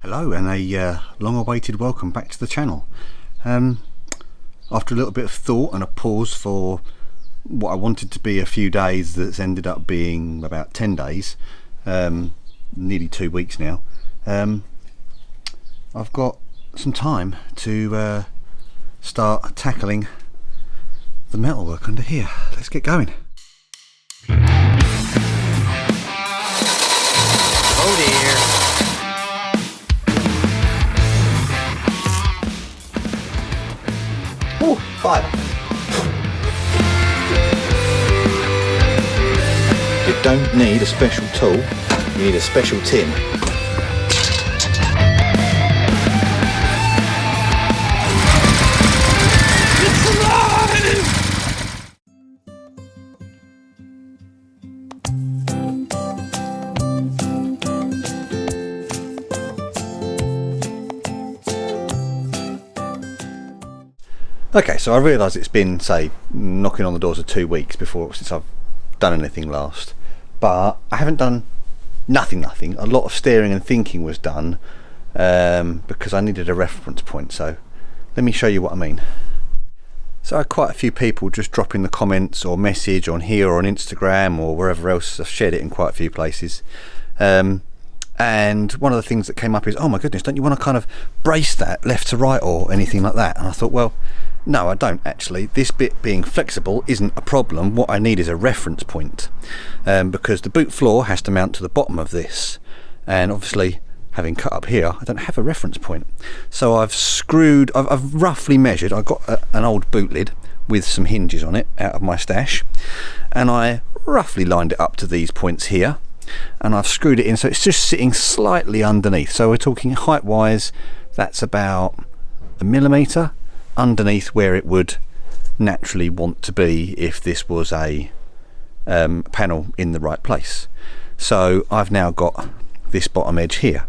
Hello and a long-awaited welcome back to the channel. After a little bit of thought and a pause for what I wanted to be a few days that's ended up being about 10 days, nearly 2 weeks now, I've got some time to start tackling the metalwork under here. Let's get going. Oh dear. Oh, fire! You don't need a special tool, you need a special tin. Okay, so I realise it's been, say, knocking on the doors of 2 weeks since I've done anything last, but I haven't done nothing. A lot of staring and thinking was done because I needed a reference point, so let me show you what I mean. So I had quite a few people just drop in the comments or message on here or on Instagram or wherever else. I've shared it in quite a few places. And one of the things that came up is, oh my goodness, don't you want to kind of brace that left to right or anything like that? And I thought, well, no, I don't actually. This bit being flexible isn't a problem. What I need is a reference point, because the boot floor has to mount to the bottom of this, and obviously having cut up here I don't have a reference point. So I've roughly measured. I got an old boot lid with some hinges on it out of my stash, and I roughly lined it up to these points here, and I've screwed it in so it's just sitting slightly underneath. So we're talking height wise, that's about 1 millimetre underneath where it would naturally want to be if this was a panel in the right place. So I've now got this bottom edge here.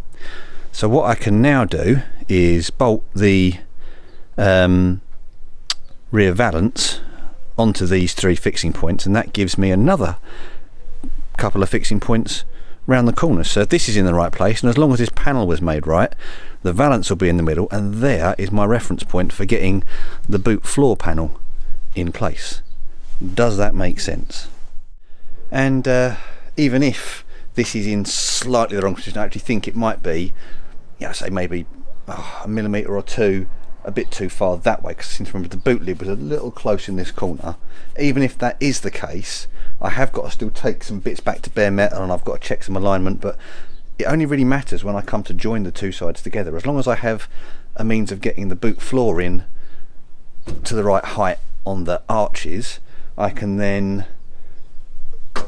So what I can now do is bolt the rear valance onto these 3 fixing points, and that gives me another couple of fixing points round the corners. So this is in the right place, and as long as this panel was made right, the valance will be in the middle, and there is my reference point for getting the boot floor panel in place. Does that make sense? And even if this is in slightly the wrong position, I actually think it might be, say maybe 1 millimetre or 2 a bit too far that way, because I seem to remember the boot lid was a little close in this corner. Even if that is the case, I have got to still take some bits back to bare metal, and I've got to check some alignment, but it only really matters when I come to join the two sides together. As long as I have a means of getting the boot floor in to the right height on the arches, I can then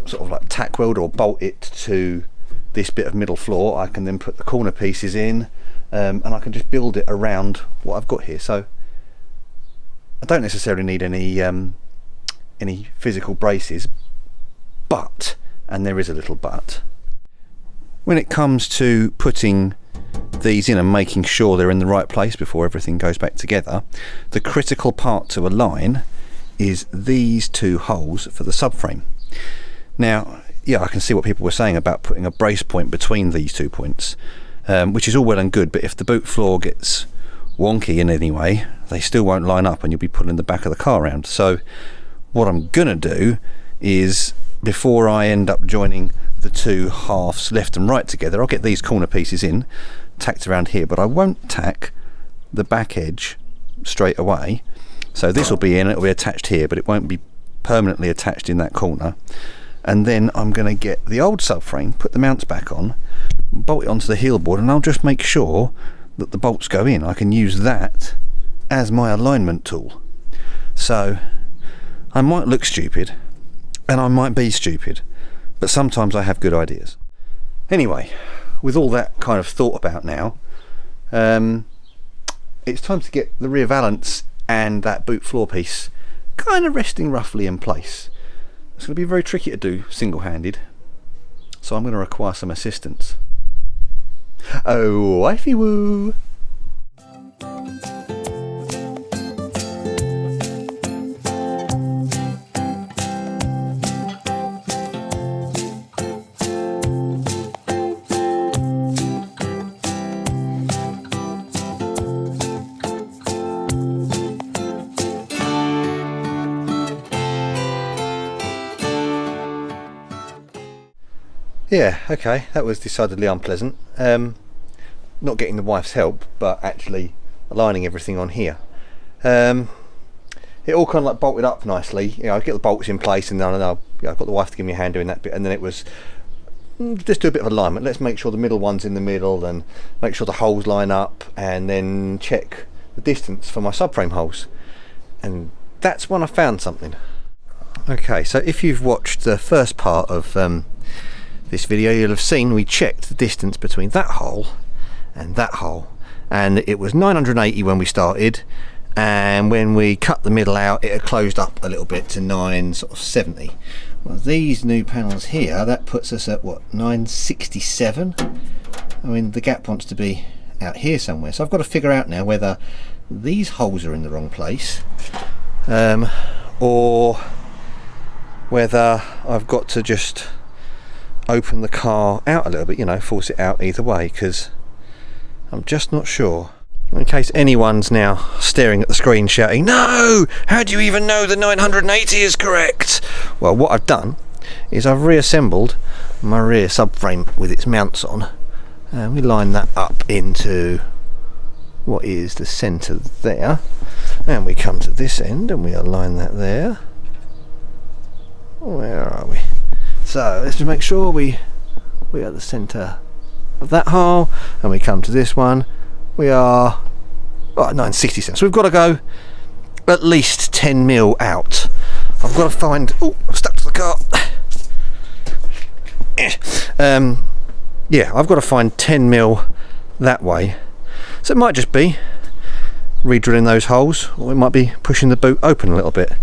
sort of like tack weld or bolt it to this bit of middle floor. I can then put the corner pieces in, and I can just build it around what I've got here. So I don't necessarily need any physical braces, but, and there is a little but, when it comes to putting these in and making sure they're in the right place before everything goes back together, the critical part to align is these 2 holes for the subframe. Now, yeah, I can see what people were saying about putting a brace point between these 2 points, which is all well and good, but if the boot floor gets wonky in any way, they still won't line up and you'll be pulling the back of the car around. So what I'm gonna do is, before I end up joining the 2 halves left and right together, I'll get these corner pieces in, tacked around here, but I won't tack the back edge straight away. So this will be in, it'll be attached here, but it won't be permanently attached in that corner. And then I'm going to get the old subframe, put the mounts back on, bolt it onto the heel board, and I'll just make sure that the bolts go in. I can use that as my alignment tool. So I might look stupid, and I might be stupid, but sometimes I have good ideas. Anyway, with all that kind of thought about now, it's time to get the rear valance and that boot floor piece kind of resting roughly in place. It's going to be very tricky to do single-handed, so I'm going to require some assistance. Oh, wifey woo! Yeah, okay, that was decidedly unpleasant. Not getting the wife's help, but actually aligning everything on here. It all kind of like bolted up nicely. You know, I get the bolts in place, and then I've got the wife to give me a hand doing that bit, and then it was just do a bit of alignment. Let's make sure the middle one's in the middle, and make sure the holes line up, and then check the distance for my subframe holes. And that's when I found something. Okay, so if you've watched the first part of this video, you'll have seen we checked the distance between that hole and that hole, and it was 980 when we started, and when we cut the middle out it had closed up a little bit to 970. Well, these new panels here, that puts us at what, 967? I mean, the gap wants to be out here somewhere, so I've got to figure out now whether these holes are in the wrong place, or whether I've got to just open the car out a little bit, you know, force it out either way, because I'm just not sure. In case anyone's now staring at the screen shouting, "No! How do you even know the 980 is correct?" Well, what I've done is I've reassembled my rear subframe with its mounts on, and we line that up into what is the centre there, and we come to this end and we align that there. Where are we? So let's just make sure we are the centre of that hole, and we come to this one. We are 967. So we've got to go at least 10 mil out. I've got to find. Oh, I'm stuck to the car. Yeah, I've got to find 10 mil that way. So it might just be re-drilling those holes, or it might be pushing the boot open a little bit.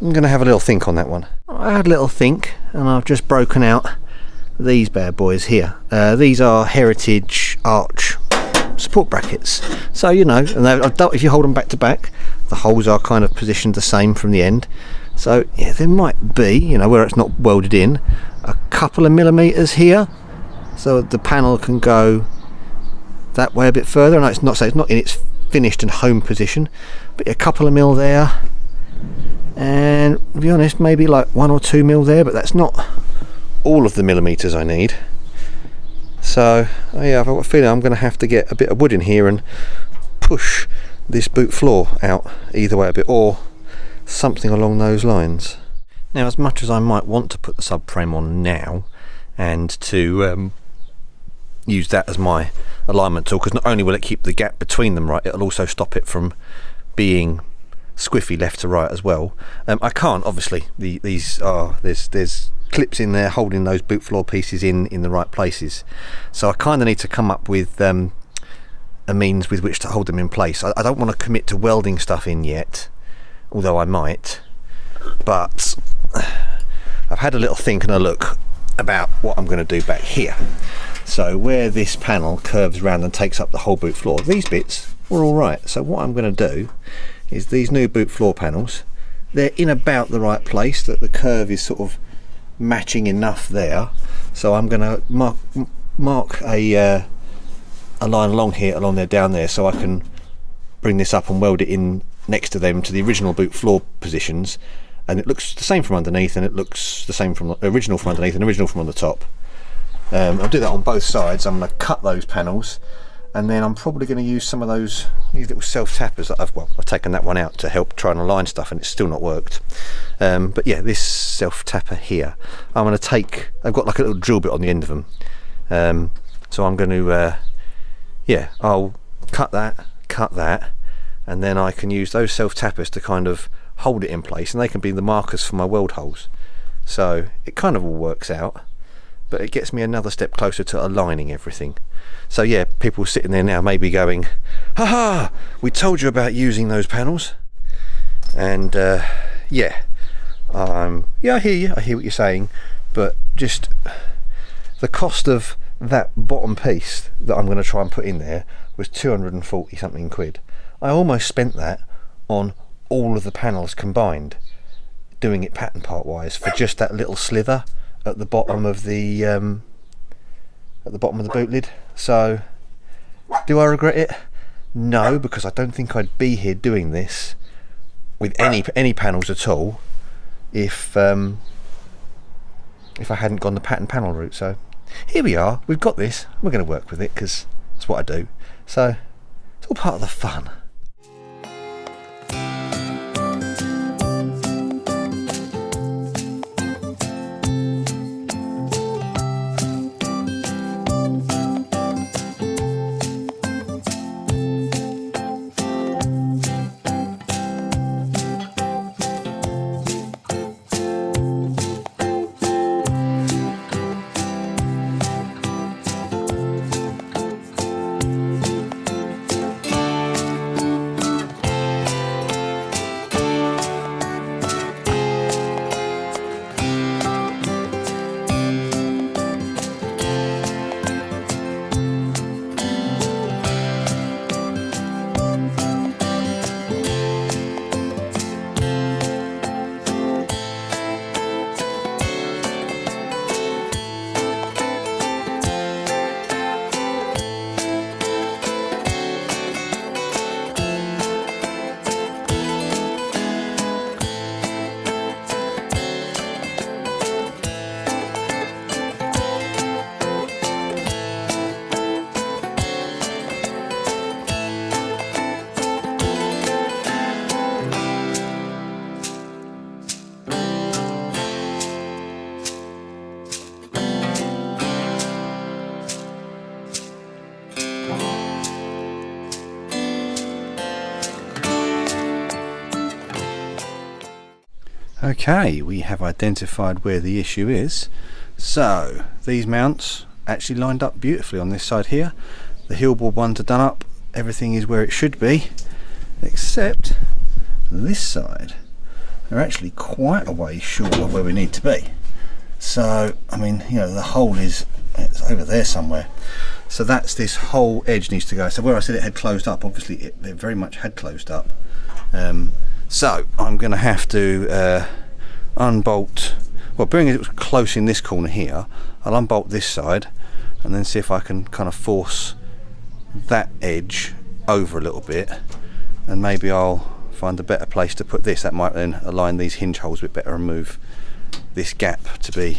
I'm going to have a little think on that one. I had a little think, and I've just broken out these bad boys here. These are Heritage Arch support brackets, so you know, and if you hold them back to back, the holes are kind of positioned the same from the end. So yeah, there might be, you know, where it's not welded in, a couple of millimeters here, so the panel can go that way a bit further. And it's not in its finished and home position, but a couple of mil there, and to be honest, maybe like 1 or 2 mil there, but that's not all of the millimeters I need. So yeah, I've got a feeling I'm going to have to get a bit of wood in here and push this boot floor out either way a bit, or something along those lines. Now, as much as I might want to put the subframe on now and to use that as my alignment tool, because not only will it keep the gap between them right, it'll also stop it from being squiffy left to right as well. I can't, obviously, there's clips in there holding those boot floor pieces in the right places, so I kind of need to come up with a means with which to hold them in place. I don't want to commit to welding stuff in yet, although I might, but I've had a little think and a look about what I'm going to do back here. So where this panel curves around and takes up the whole boot floor, these bits were all right. So what I'm going to do is, these new boot floor panels, they're in about the right place, that the curve is sort of matching enough there. So I'm going to mark a line along here, along there, down there, so I can bring this up and weld it in next to them to the original boot floor positions, and it looks the same from underneath, and it looks the same from the original from underneath and original from on the top. I'll do that on both sides. I'm going to cut those panels, and then I'm probably going to use some of these little self-tappers that I've taken that one out to help try and align stuff, and it's still not worked. But yeah, this self-tapper here, I'm going to take, I've got like a little drill bit on the end of them, so I'm going to I'll cut that, and then I can use those self-tappers to kind of hold it in place, and they can be the markers for my weld holes. So it kind of all works out, but it gets me another step closer to aligning everything. So yeah, people sitting there now may be going, "Haha, we told you about using those panels." And yeah, I hear you, I hear what you're saying, but just the cost of that bottom piece that I'm going to try and put in there was 240 something quid. I almost spent that on all of the panels combined, doing it pattern part wise, for just that little slither at the bottom of the boot lid. So do I regret it? No, because I don't think I'd be here doing this with any panels at all if if I hadn't gone the pattern panel route. So here we are, we've got this, we're going to work with it because that's what I do. So it's all part of the fun. Okay, we have identified where the issue is. So these mounts actually lined up beautifully on this side here. The Hilborg ones are done up, everything is where it should be, except this side. They're actually quite a way short of where we need to be. So, I mean, you know, the hole it's over there somewhere. So that's this whole edge needs to go. So where I said it had closed up, obviously it very much had closed up. So I'm going to have to unbolt, well, being as it was close in this corner here, I'll unbolt this side and then see if I can kind of force that edge over a little bit, and maybe I'll find a better place to put this. That might then align these hinge holes a bit better and move this gap to be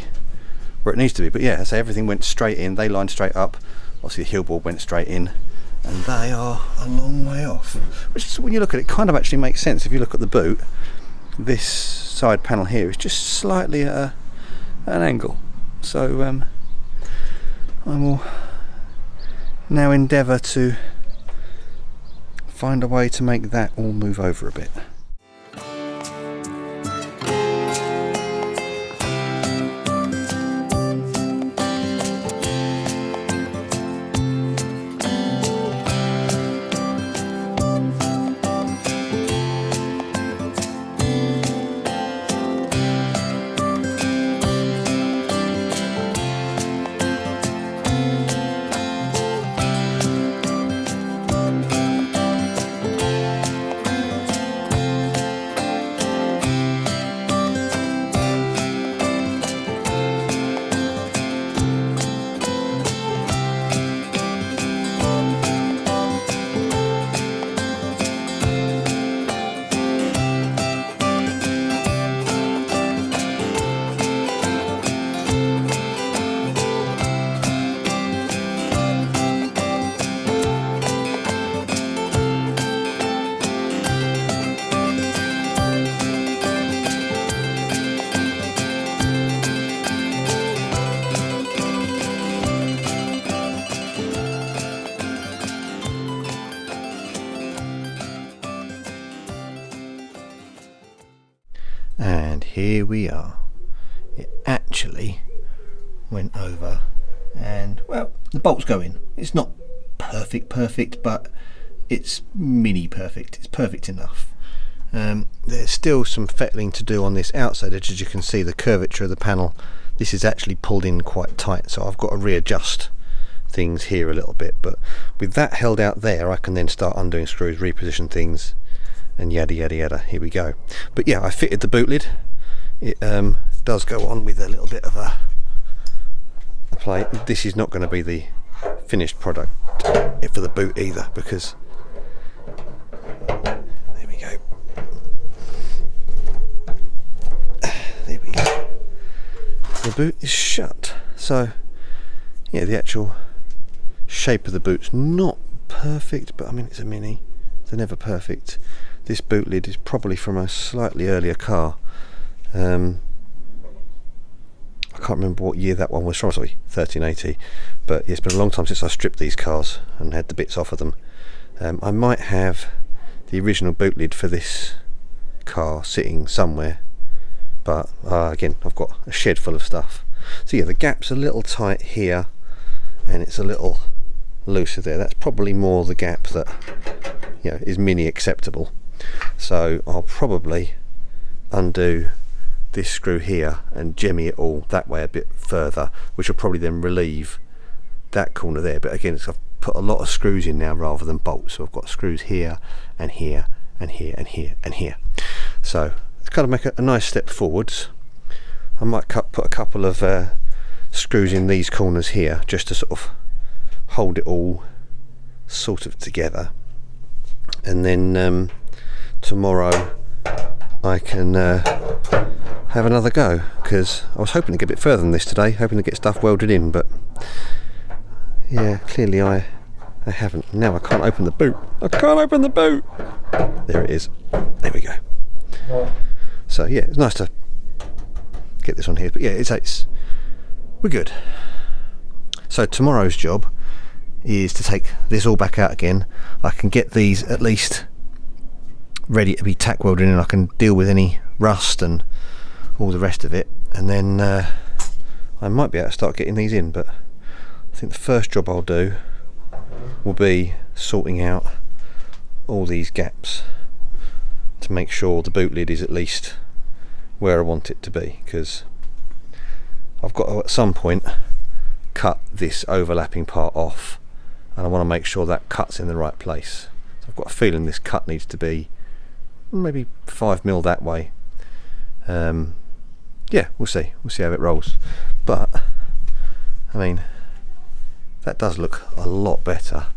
where it needs to be. But yeah, so everything went straight in, they lined straight up, obviously the Hilborg went straight in, and they are a long way off, which is, when you look at it, kind of actually makes sense. If you look at the boot, this side panel here is just slightly at an angle. So I will now endeavour to find a way to make that all move over a bit. And here we are. It actually went over, and well, the bolts go in. It's not perfect, but it's mini perfect. It's perfect enough. There's still some fettling to do on this outside edge. As you can see, the curvature of the panel, this is actually pulled in quite tight, so I've got to readjust things here a little bit. But with that held out there, I can then start undoing screws, reposition things, and yada yada yada. Here we go. But yeah, I fitted the boot lid. It does go on with a little bit of a plate. This is not going to be the finished product for the boot either, because there we go. The boot is shut. So yeah, the actual shape of the boot's not perfect, but I mean, it's a Mini, they're never perfect. This boot lid is probably from a slightly earlier car. I can't remember what year that one was from, sorry, 1380, but yeah, it's been a long time since I stripped these cars and had the bits off of them. I might have the original boot lid for this car sitting somewhere, but again, I've got a shed full of stuff. So yeah, the gap's a little tight here and it's a little looser there. That's probably more the gap that, you know, is Mini acceptable. So I'll probably undo this screw here and jemmy it all that way a bit further, which will probably then relieve that corner there. But again, I've put a lot of screws in now rather than bolts, so I've got screws here and here and here and here and here. So it's kind of make a nice step forwards. I might put a couple of screws in these corners here just to sort of hold it all sort of together, and then tomorrow I can have another go, because I was hoping to get a bit further than this today, hoping to get stuff welded in, but yeah, clearly I haven't. Now I can't open the boot. I can't open the boot. There it is. There we go. So yeah, it's nice to get this on here, but yeah, it's we're good. So tomorrow's job is to take this all back out again. I can get these at least ready to be tack welded in, and I can deal with any rust and all the rest of it, and then I might be able to start getting these in. But I think the first job I'll do will be sorting out all these gaps to make sure the boot lid is at least where I want it to be, because I've got to at some point cut this overlapping part off, and I want to make sure that cut's in the right place. So I've got a feeling this cut needs to be maybe 5mm that way. Yeah, we'll see how it rolls, but I mean, that does look a lot better.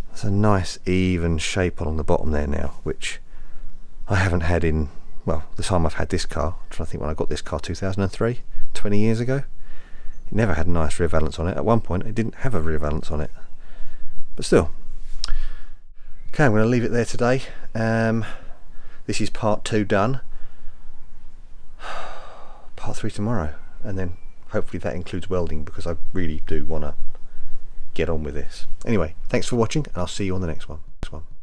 There's a nice even shape along the bottom there now, which I haven't had in, well, the time I've had this car. I'm trying to think when I got this car, 2003, 20 years ago. It never had a nice rear valance on it. At one point it didn't have a rear valance on it, but still. Okay, I'm going to leave it there today. This is part 2 done. Part 3 tomorrow, and then hopefully that includes welding, because I really do want to get on with this. Anyway, thanks for watching, and I'll see you on the next one.